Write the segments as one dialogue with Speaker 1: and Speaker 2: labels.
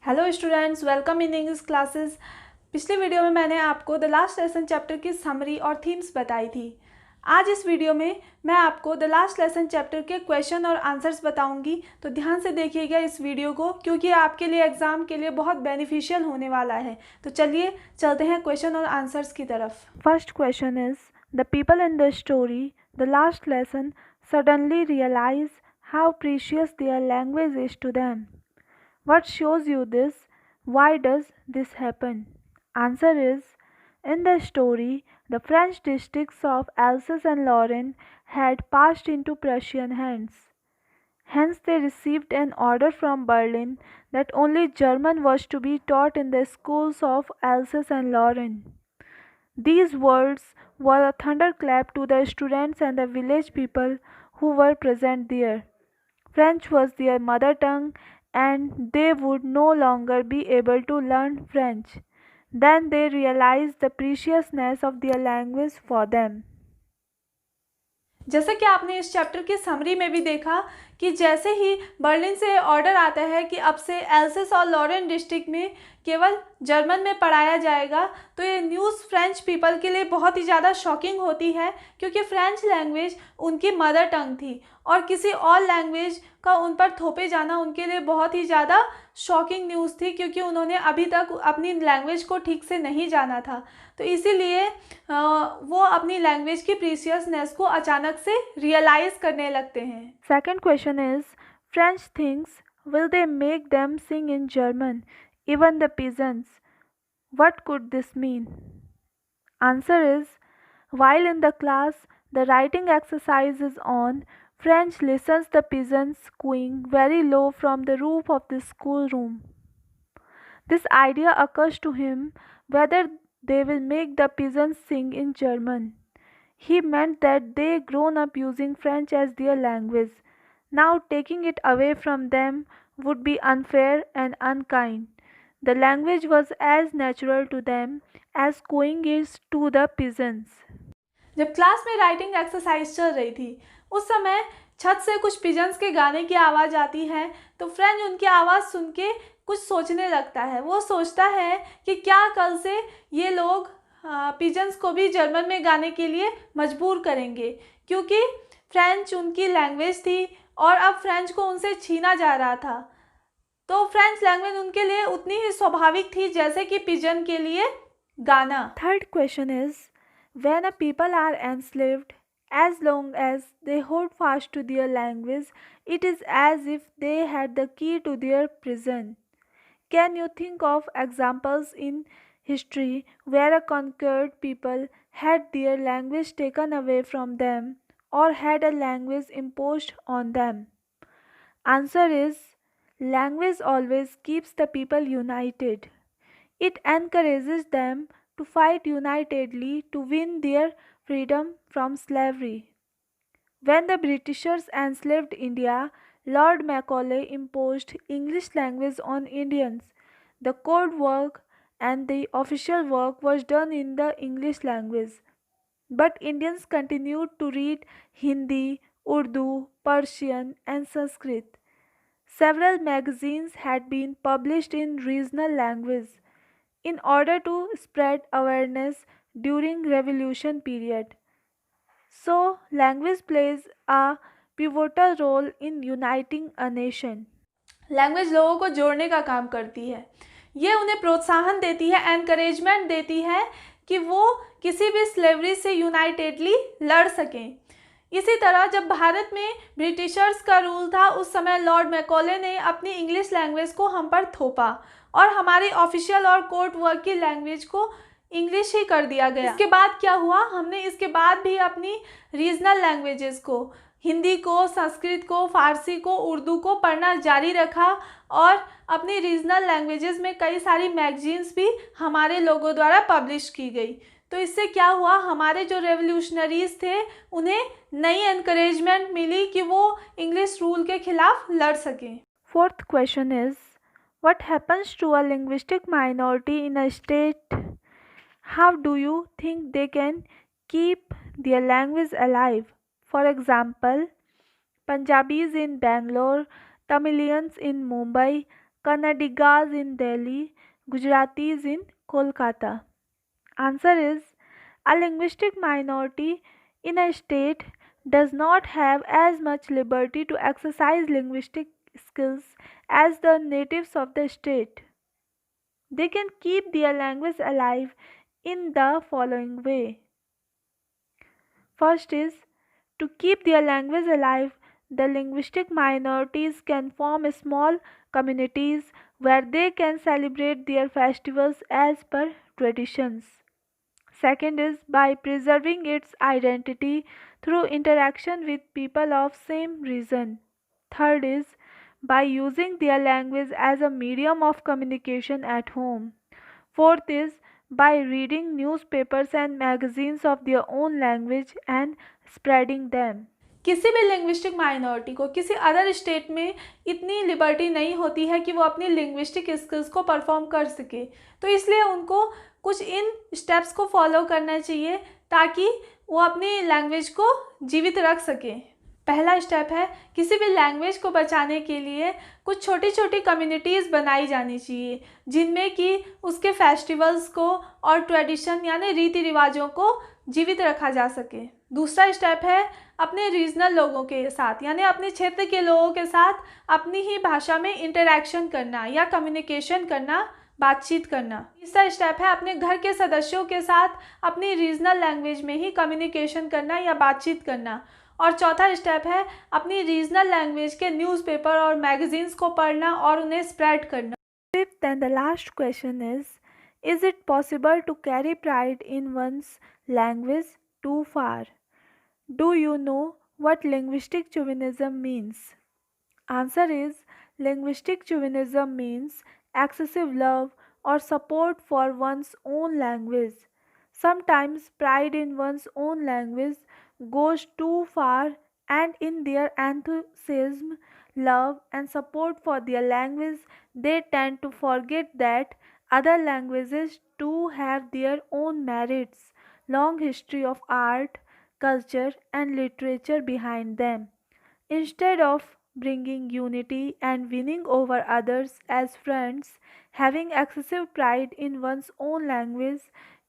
Speaker 1: Hello students, welcome in English classes. पिछले video में मैंने आपको द लास्ट लेसन चैप्टर की समरी और थीम्स बताई थी। आज इस वीडियो में मैं आपको द लास्ट लेसन चैप्टर के क्वेश्चन और आंसर्स बताऊंगी, तो ध्यान से देखिएगा इस वीडियो को, क्योंकि आपके लिए एग्ज़ाम के लिए बहुत बेनिफिशियल होने वाला है। तो चलिए चलते हैं क्वेश्चन और आंसर्स की तरफ। First question is the people in the story the last lesson suddenly realise how precious their language is to them. What shows you this? Why does this happen? Answer is, in the story, the French districts of Alsace and Lorraine had passed into Prussian hands. Hence, they received an order from Berlin that only German was to be taught in the schools of Alsace and Lorraine. These words were a thunderclap to the students and the village people who were present there. French was their mother tongue and they would no longer be able to learn French. Then they realized the preciousness of their language for them. जैसा कि आपने इस chapter की summary में भी देखा कि जैसे ही बर्लिन से ऑर्डर आता है कि अब से एल्सेस और लॉरेन डिस्ट्रिक्ट में केवल जर्मन में पढ़ाया जाएगा, तो ये न्यूज़ फ्रेंच पीपल के लिए बहुत ही ज़्यादा शॉकिंग होती है, क्योंकि फ्रेंच लैंग्वेज उनकी मदर टंग थी और किसी और लैंग्वेज का उन पर थोपे जाना उनके लिए बहुत ही ज़्यादा शॉकिंग न्यूज़ थी, क्योंकि उन्होंने अभी तक अपनी लैंग्वेज को ठीक से नहीं जाना था। तो इसीलिए वो अपनी लैंग्वेज की प्रीशियसनेस को अचानक से रियलाइज़ करने लगते हैं। Second question is French things will they make them sing in German even the peasants. What could this mean? Answer is, while in the class the writing exercise is on, French listens the peasants cooing very low from the roof of the schoolroom. This idea occurs to him whether they will make the peasants sing in German. He meant that they grown up using French as their language. Now taking it away from them would be unfair and unkind. The language was as natural to them as cooing is to the pigeons. जब class में writing exercise चल रही थी, उस समय छत से कुछ पिजन्स के गाने की आवाज़ आती है, तो फ्रेंच उनकी आवाज़ सुन के कुछ सोचने लगता है। वो सोचता है कि क्या कल से ये लोग पिजन्स को भी जर्मन में गाने के लिए मजबूर करेंगे, क्योंकि फ्रेंच उनकी लैंग्वेज थी और अब फ्रेंच को उनसे छीना जा रहा था। तो फ्रेंच लैंग्वेज उनके लिए उतनी ही स्वाभाविक थी जैसे कि पिजन के लिए गाना। Third question is when a people are enslaved as long as they hold fast to their language, it is as if they had the key to their prison. Can you think of examples in history where a conquered people had their language taken away from them or had a language imposed on them? Answer is, language always keeps the people united. It encourages them to fight unitedly to win their freedom from slavery. When the Britishers enslaved India, Lord Macaulay imposed English language on Indians. The code work and the official work was done in the English language. But Indians continued to read Hindi, Urdu, Persian, and Sanskrit. Several magazines had been published in regional language in order to spread awareness during revolution period. So, language plays a pivotal role in uniting a nation. Language लोगों को जोड़ने का काम करती है। ये उन्हें प्रोत्साहन देती है, एनकरेजमेंट देती है कि वो किसी भी स्लेवरी से यूनाइटेडली लड़ सकें। इसी तरह जब भारत में ब्रिटिशर्स का रूल था, उस समय लॉर्ड मैकॉले ने अपनी इंग्लिश लैंग्वेज को हम पर थोपा और हमारी ऑफिशियल और कोर्ट वर्क की लैंग्वेज को इंग्लिश ही कर दिया गया। इसके बाद क्या हुआ, हमने इसके बाद भी अपनी रीजनल लैंग्वेजेस को, हिंदी को, संस्कृत को, फारसी को, उर्दू को पढ़ना जारी रखा और अपनी रीजनल लैंग्वेजेस में कई सारी मैगजीन्स भी हमारे लोगों द्वारा पब्लिश की गई। तो इससे क्या हुआ, हमारे जो रेवोल्यूशनरीज थे उन्हें नई एनकरेजमेंट मिली कि वो इंग्लिश रूल के खिलाफ लड़ सकें। Fourth question is what happens to a linguistic minority in a state? How do you think they can keep their language alive? For example, Punjabis in Bangalore, Tamilians in Mumbai, Kannadigas in Delhi, Gujaratis in Kolkata? Answer is a linguistic minority in a state does not have as much liberty to exercise linguistic skills as the natives of the state. They can keep their language alive in the following way. First is to keep their language alive, the linguistic minorities can form small communities where they can celebrate their festivals as per traditions. Second is by preserving its identity through interaction with people of same region. Third is by using their language as a medium of communication at home. Fourth is by reading newspapers and magazines of their own language and spreading them. किसी भी linguistic minority को किसी other state में इतनी liberty नहीं होती है कि वो अपनी लिंग्विस्टिक स्किल्स को परफॉर्म कर सके, तो इसलिए उनको कुछ इन स्टेप्स को फॉलो करना चाहिए ताकि वो अपनी लैंग्वेज को जीवित रख सके। पहला स्टेप है किसी भी लैंग्वेज को बचाने के लिए कुछ छोटी छोटी कम्युनिटीज़ बनाई जानी चाहिए जिनमें कि उसके फेस्टिवल्स को और ट्रेडिशन यानी रीति रिवाजों को जीवित रखा जा सके। दूसरा स्टेप है अपने रीजनल लोगों के साथ यानी अपने क्षेत्र के लोगों के साथ अपनी ही भाषा में इंटरेक्शन करना या कम्युनिकेशन करना, बातचीत करना। तीसरा स्टेप है अपने घर के सदस्यों के साथ अपनी रीजनल लैंग्वेज में ही कम्युनिकेशन करना या बातचीत करना। और चौथा स्टेप है अपनी रीजनल लैंग्वेज के न्यूज़पेपर और मैगजीन्स को पढ़ना और उन्हें स्प्रेड करना। Fifth and the last question is it possible to carry pride in one's language too far? Do you know what linguistic chauvinism means? Answer is linguistic chauvinism means excessive love or support for one's own language. Sometimes pride in one's own language goes too far, and in their enthusiasm, love, and support for their language, they tend to forget that other languages too have their own merits, long history of art, culture, and literature behind them. Instead of bringing unity and winning over others as friends, having excessive pride in one's own language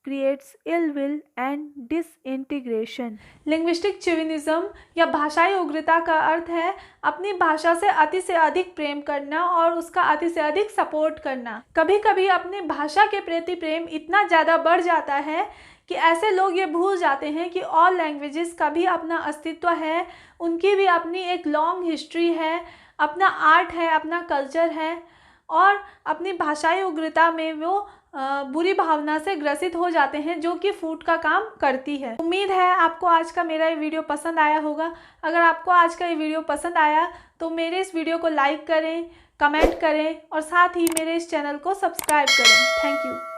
Speaker 1: creates ill will and disintegration. Linguistic chauvinism या भाषाई उग्रता का अर्थ है अपनी भाषा से अधिक प्रेम करना और उसका अति से अधिक सपोर्ट करना। कभी कभी अपनी भाषा के प्रति प्रेम इतना ज़्यादा बढ़ जाता है कि ऐसे लोग ये भूल जाते हैं कि ऑल लैंग्वेजेस का भी अपना अस्तित्व है, उनकी भी अपनी एक लॉन्ग हिस्ट्री है, अपना आर्ट है, अपना कल्चर है और अपनी भाषाई उग्रता में वो बुरी भावना से ग्रसित हो जाते हैं जो कि फूट का काम करती है। उम्मीद है आपको आज का मेरा ये वीडियो पसंद आया होगा। अगर आपको आज का ये वीडियो पसंद आया तो मेरे इस वीडियो को लाइक करें, कमेंट करें और साथ ही मेरे इस चैनल को सब्सक्राइब करें। Thank you.